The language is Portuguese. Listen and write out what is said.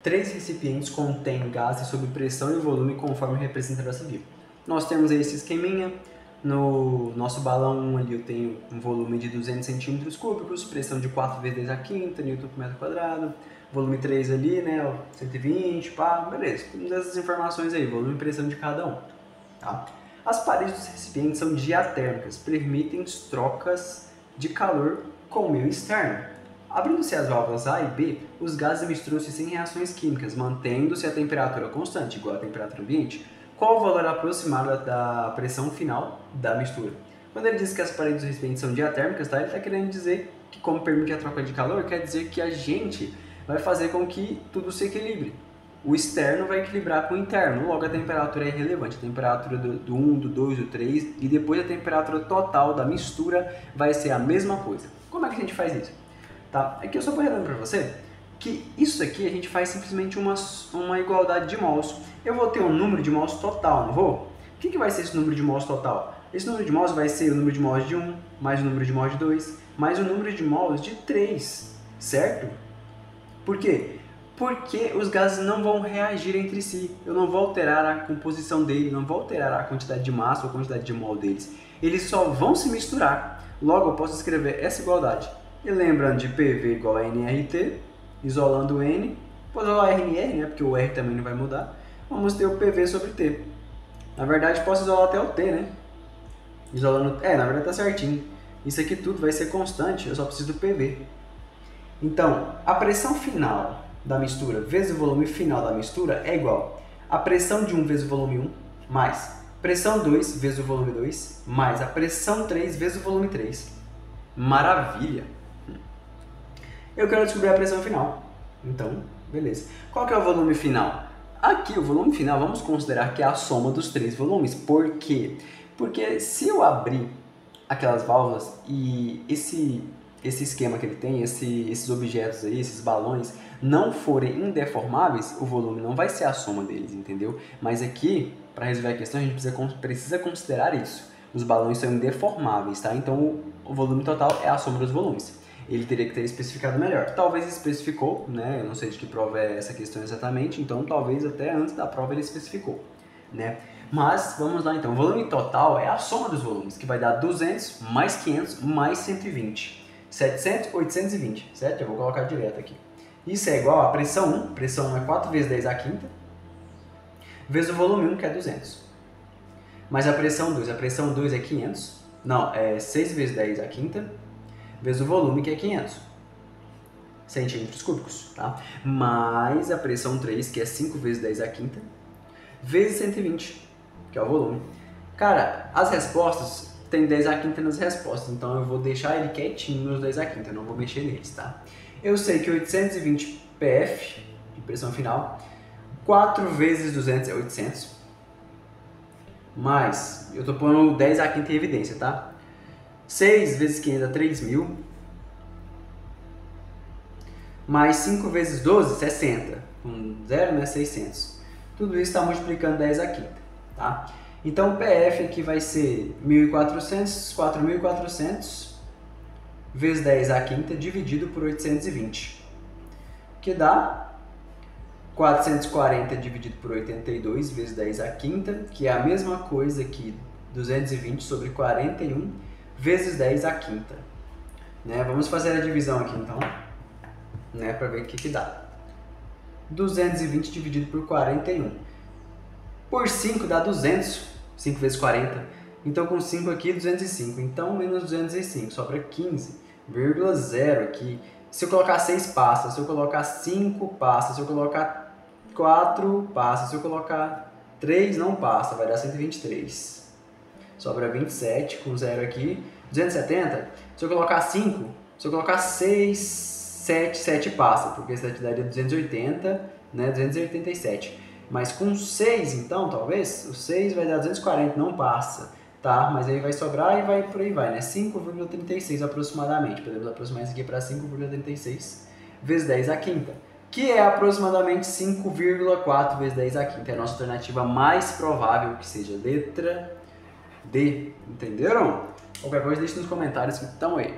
Três recipientes contêm gases sob pressão e volume conforme o representante viu. Nós temos aí esse esqueminha. No nosso balão 1 ali eu tenho um volume de 200 centímetros cúbicos, pressão de 4 vezes 10 a quinta, Newton por metro quadrado. Volume 3 ali, né, 120, pá, beleza. Temos essas informações aí, volume e pressão de cada um. Tá? As paredes dos recipientes são diatérmicas, permitem trocas de calor com o meio externo. Abrindo-se as válvulas A e B, os gases misturam-se sem reações químicas, mantendo-se a temperatura constante, igual à temperatura ambiente. Qual o valor aproximado da pressão final da mistura? Quando ele diz que as paredes dos recipientes são diatérmicas, tá? Ele está querendo dizer que, como permite a troca de calor, quer dizer que a gente vai fazer com que tudo se equilibre. O externo vai equilibrar com o interno, logo a temperatura é irrelevante. A temperatura do 1, do 2, do 3 e depois a temperatura total da mistura vai ser a mesma coisa. Como é que a gente faz isso? Tá? Aqui eu só vou relembrar para você que isso aqui a gente faz simplesmente uma igualdade de mols. Eu vou ter um número de mols total, não vou? O que vai ser esse número de mols total? Esse número de mols vai ser o número de mols de 1, mais o número de mols de 2, mais o número de mols de 3, certo? Por quê? Porque os gases não vão reagir entre si. Eu não vou alterar a composição dele, não vou alterar a quantidade de massa ou a quantidade de mol deles. Eles só vão se misturar. Logo, eu posso escrever essa igualdade. E lembrando de PV igual a nRT, isolando o N, vou isolar RNR, né, porque o R também não vai mudar, vamos ter o PV sobre T. Na verdade, posso isolar até o T, né? Isolando, na verdade tá certinho. Isso aqui tudo vai ser constante, eu só preciso do PV. Então, a pressão final da mistura vezes o volume final da mistura é igual a pressão de 1 vezes o volume 1, mais pressão 2 vezes o volume 2, mais a pressão 3 vezes o volume 3. Maravilha! Eu quero descobrir a pressão final. Então, beleza. Qual que é o volume final? Aqui, o volume final, vamos considerar que é a soma dos três volumes. Por quê? Porque se eu abrir aquelas válvulas e esse esquema que ele tem, esses objetos aí, esses balões, não forem indeformáveis, o volume não vai ser a soma deles, entendeu? Mas aqui, para resolver a questão, a gente precisa considerar isso. Os balões são indeformáveis, tá? Então, o volume total é a soma dos volumes. Ele teria que ter especificado melhor. Talvez especificou, né? Eu não sei de que prova é essa questão exatamente, então talvez até antes da prova ele especificou, né? Mas vamos lá então. O volume total é a soma dos volumes, que vai dar 200 mais 500 mais 120. 700, 820, certo? Eu vou colocar direto aqui. Isso é igual a pressão 1, pressão 1 é 4 vezes 10 a quinta, vezes o volume 1, que é 200. Mais a pressão 2 é 500, não, é 6 vezes 10 a quinta, vezes o volume, que é 500 centímetros cúbicos, tá? Mais a pressão 3, que é 5 vezes 10 a quinta, vezes 120, que é o volume. Cara, as respostas tem 10 a quinta nas respostas, então eu vou deixar ele quietinho nos 10 a quinta, eu não vou mexer neles, tá? Eu sei que 820 PF, de pressão final, 4 vezes 200 é 800, mais, eu tô pondo 10 a quinta em evidência, tá? 6 vezes 500 é 3.000, mais 5 vezes 12, 60, com 0, né, 600. Tudo isso está multiplicando 10 a quinta, tá? Então, o PF aqui vai ser 1.400, 4.400 vezes 10 a quinta dividido por 820, que dá 440 dividido por 82 vezes 10 a quinta, que é a mesma coisa que 220 sobre 41 vezes 10 a quinta. Né? Vamos fazer a divisão aqui então, né, para ver o que dá. 220 dividido por 41. Por 5 dá 200, 5 vezes 40. Então com 5 aqui, 205. Então menos 205, sobra 15,0 aqui. Se eu colocar 6 passa, se eu colocar 5 passa, se eu colocar 4 passa, se eu colocar 3 não passa, vai dar 123. Sobra 27 com 0 aqui. 270, se eu colocar 5, se eu colocar 6, 7 passa, porque 7 daria 280, né, 287. Mas com 6, então, talvez, o 6 vai dar 240, não passa, tá? Mas aí vai sobrar e vai por aí vai, né? 5,36 aproximadamente. Podemos aproximar isso aqui para 5,36 vezes 10 a quinta, que é aproximadamente 5,4 vezes 10 a quinta. É a nossa alternativa mais provável que seja letra D. Entenderam? Qualquer coisa deixe nos comentários que estão aí.